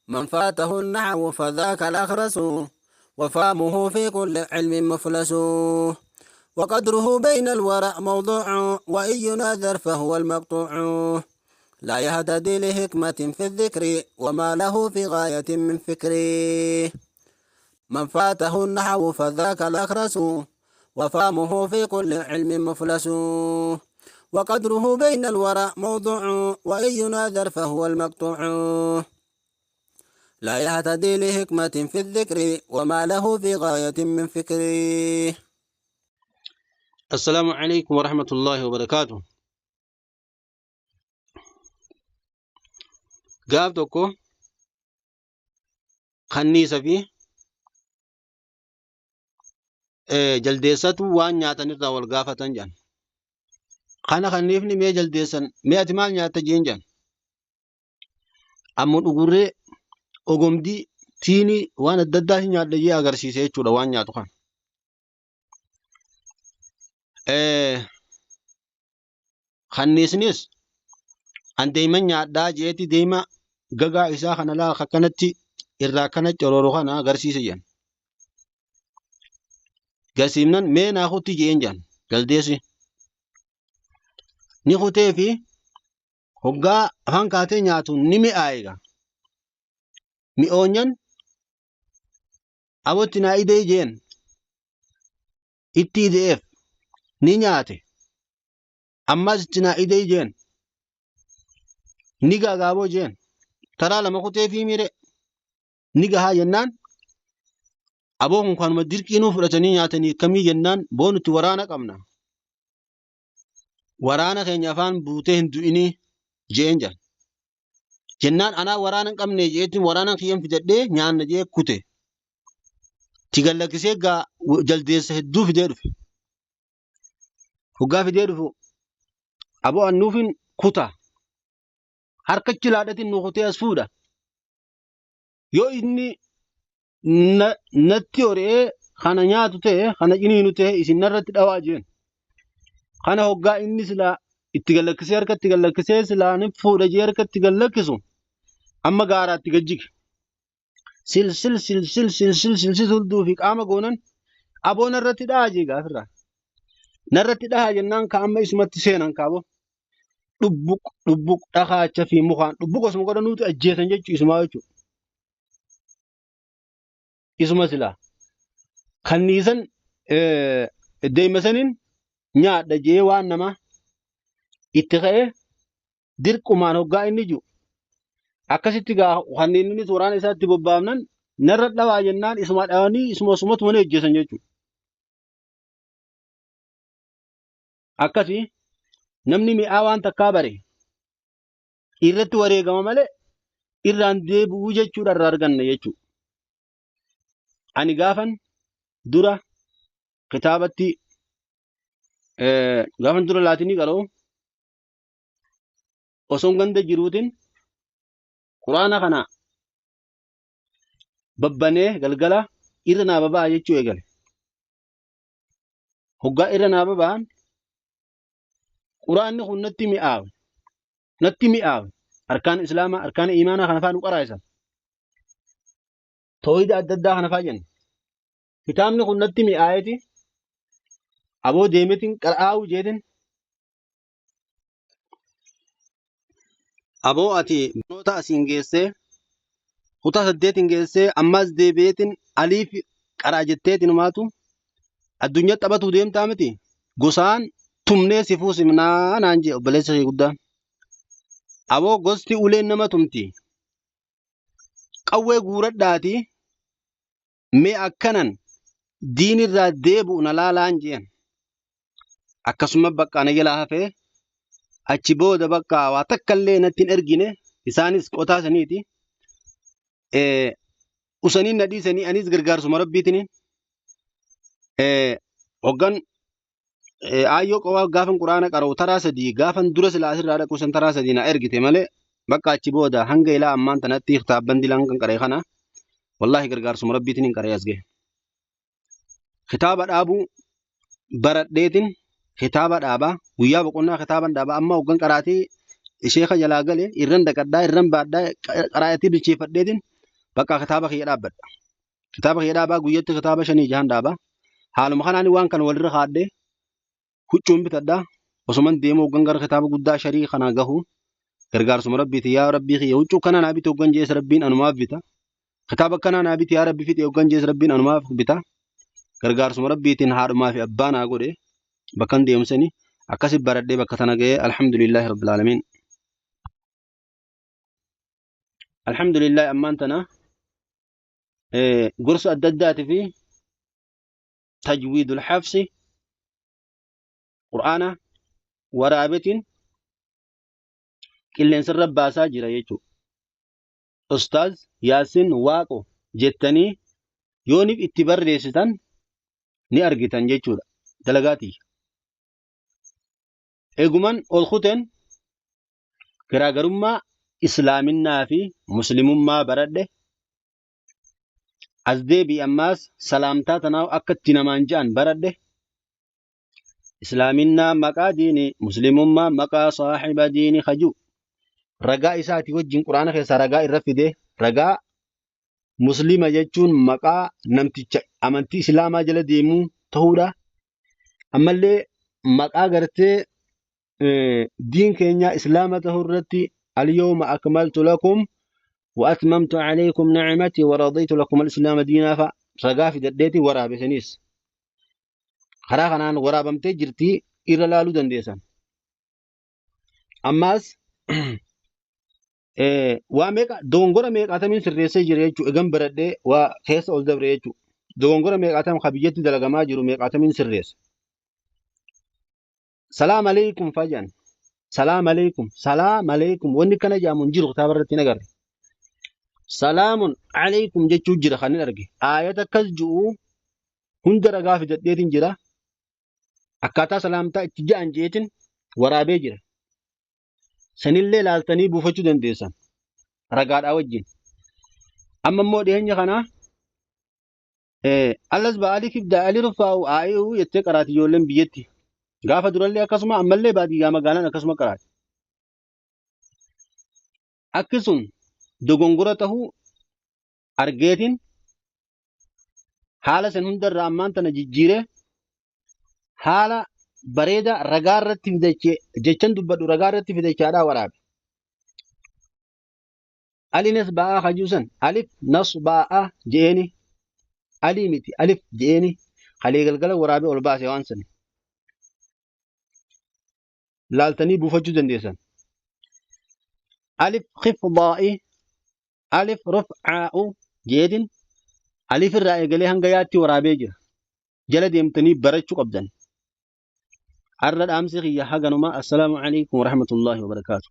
من فاته النحو فذاك الأخرس وفهمه في كل علم مفلس وقدره بين الورع موضوع وإن يناذر فهو المقطوع لا يهتدي لحكمة في الذكر وما له في غاية من فكر من فاته النحو فذاك الأخرس وفهمه في كل علم مفلس وقدره بين الورع موضوع وإن يناذر فهو المقطوع لا يهتدي لحكمة في الذكر وما له في غاية من فكر. السلام عليكم ورحمة الله وبركاته. قاف دوكو خنيسة في جلديساتو وان نياتا نرى والقافة تنجان خانا خنيفني مي جلديسان مي اتمال نياتا جينجان أمون أقوري أقومدي تيني وانا الدداه نياتا جي أغرسيسي چودا وان نياتو خان خنيسنيس أن ديما نياتا جيتي ديما غغا إسا خانا لا خكانتي إرى كانت جرورو خانا أغرسيسي جان قاسمنا مي ناخوتي جينجان جلديسي نيخوتي في hoggaa afaan kaatee nyaatu ni mi'aayiga mi'oonyan abotti naa idee jeen itti ideef ni nyaate ammas itti naa idee jeen ni gaagaaboo jeen taraa lama kutee fi mire ni gahaa jennaan aboo kun kanuma dirqiinuu fudhatanii nyaatanii kamii jennaan boonutti waraana qabna waraana keenya afaan buutee hin du'inii jeen jaan jennaan anaa waraana hin qabne jeetiin waraana kiyyan fidadhee nyaanna jee kute tigallakkisee gaa jaldeessa hedduu fidee dhufe hoggaa fidee dhufu aboo annuufin kuta harkachi laadhatiin nu kutee as fuudha yoo inni natti horee kana nyaatu ta'e kana ciniinu ta'e isin narratti dhawaa jeen kana hoggaa inni silaa itti gallakkisee harkatti gallakkisee silaa ni fuudha jee harkatti gallakkisu amma gaaraatti gajjige sil hulduu fi qaama goonan aboo narratti dhahaa jee gaafirraa narratti dhahaa jennaan ka amma isumatti seenan kaabo dhubbuq dhakaacha fi mukaan dhubbuq osuma godhanuuti ajjeesan jechuu isumaa jechuu isuma silaa kanniisan deemasaniin nyaadha jee waan namaa itti ka'ee dirqumaan hoggaa inni jiru akkasitti gaa kanneenis waraana isaatti bobbaafnan narra dhawaa jennaan isuma dhawanii isumatu mana ejjesan jechuudha. Akkasii namni mi'aa waan takkaa bare irratti wareegama malee irraan deebi'uu jechuudha irraa arganna jechuudha. Ani gaafan dura kitaabatti gaafan dura laatinii qaroo osoon ganda jiruutiin quraana kana babbanee galgala irra naa babaa jechuu eegale hoggaa irra naa babaan quraanni kun natti mi'aawe arkaan islaamaa arkaan iimaanaa kana faa nu qaraa'isan toohida adda addaa kana faa jenna kitaabni kun natti mi'aayeti aboo deemetiin qara'aawu jeetin aboo ati binoota asiin geessee kutaa 8 geessee ammas deebi'eetiin aliif qaraa jetteetiin maatu addunyaa taphatuu deemtaa miti gosaan tumnee sifuu simnaa naan jee obboleessa kee guddaan aboo gosti uleen nama tumti qawwee guuradhaati mee akkanan diinirraa deebi'u na laalaan jeen akkasuma bakka na jalaa hafee achi booda bakka waa takkallee natti hin ergine isaanis qotaa saniiti usaniin na dhiisanii anis gargaarsuma rabbiitiniin hoggan aayyoo qowaa gaafan quraana qara'u taraa sadii gaafan dura silaa asirraa dhaqu san taraa sadii na ergite malee bakka achi booda hanga ilaa ammaan tanatti kitaabban dilaan kan qara'e kana wallaahi gargaarsuma rabbiitiniin qara'e as gahe kitaaba dhaabuu baradheetin kitaaba dhaabaa guyyaa boqonnaa kitaaban dhaabaa amma hoggan qaraatii sheeka jalaa gale irran daqadhaa irran baadhaa qaraatii bilcheeffadheetin bakka kitaaba kiyya dhaabbadha. Kitaaba kiyya dhaabaa guyyatti kitaaba 5 jahan dhaabaa. Haaluma kanaan waan kana walirra kaadhee huccuun bitadha. Osuman deemuu hoggan gara kitaaba guddaa sharii kanaa gahu gargaarsuma rabbiiti yaa rabbii kiyya huccuu kana naa biti hoggan jees rabbiin anumaaf bita. Kitaaba kana naa biti yaa rabbii fixe hoggan jees rabbiin anumaaf bita. Gargaarsuma rabbiitiin haadhumaa fi abbaa naa godhe bakkan deemsanii akkasi baradhee bakka tana ga'ee alhamdulillahi rabbil aalamiin. Alhamdulillahi ammaan tana gorsa adda addaatii fi tajwiidul hafsi qur'aana waraabetiin qilleensarra baasaa jira jechuudha. Ustaaz Yaasin Waaqo jettanii yooniif itti barreessitan ni argitan jechuudha. Dalagaatii. Eeguman ol kuteen garaagarummaa islaaminaa fi muslimummaa baradhe as deebii ammaas salaamtaa tanaa akka itti namaan ja'an baradhe islaaminaa maqaa diini muslimummaa maqaa saaxiba diini hajuu ragaa isaatii wajjin quraana keessaa ragaa irra fide ragaa muslima jechuun maqaa namticha amantii islaamaa jala deemuu ta'uudha. Ammallee maqaa gartee diin keenya islaama ta'uu irratti al-yawma akmaltu lakum wa atmamtu alaykum ni'mati wa raditu lakum al-islaama diinaa fa ragaa fidadheeti waraabesaniis karaa kanaan waraabamtee jirtii irra laaluu dandeessan. Ammaas waa meeqa dogongora meeqaatamiin sirreessee jira jechuudha. Egan baradhee waa keessa ol dabre jechuudha. Dogongora meeqaatam kabiyyatti dalagamaa jiru meeqaatamiin sirreessa. Salaam alaikum fajan. Salaam alaikum wanni kana jaamuun jiru kitaaba irratti nagarre. Salaamun alaikum jechuun jira kan hin arge. Aayata akkas jiru hunda ragaa fidadheetiin jira. Akkaataa salaamtaa itti ja'an jeetiin waraabee jira. Sanillee laaltanii buufachuu dandeessan ragaadhaa wajjin. Amma immoo dhiyeenya kana allas ba'aaliif ibdaa alii rufaa'u aayuu jettee qaraati ijoolleen biyyatti. Gaafa durallee akkasuma ammallee baadiyyaa magaalaan akkasuma qaraati. Akkasum dogongora tahuu argeetiin haala san hundarraa ammaan tana jijjiiree haala bareeda ragaa irratti fidachee jechan dubbadhu ragaa irratti fidachaadhaa waraabe. Aliinis ba'aa hajuusan alif nas ba'aa je'eeni alii miti alif je'eeni halee galgala waraabee ol baase waan sani. Laaltanii buufachuu dandeessan. Alif khifdaa'i alif ruf'aa'u jeetin alif irraa eegalee hanga yaatti waraabee jira. Jala deemtanii barachuu qabdan. Arra dhaamsi xiyya haganuma. Assalaamu alaikum wa rahmatullahi wa barakaatuh.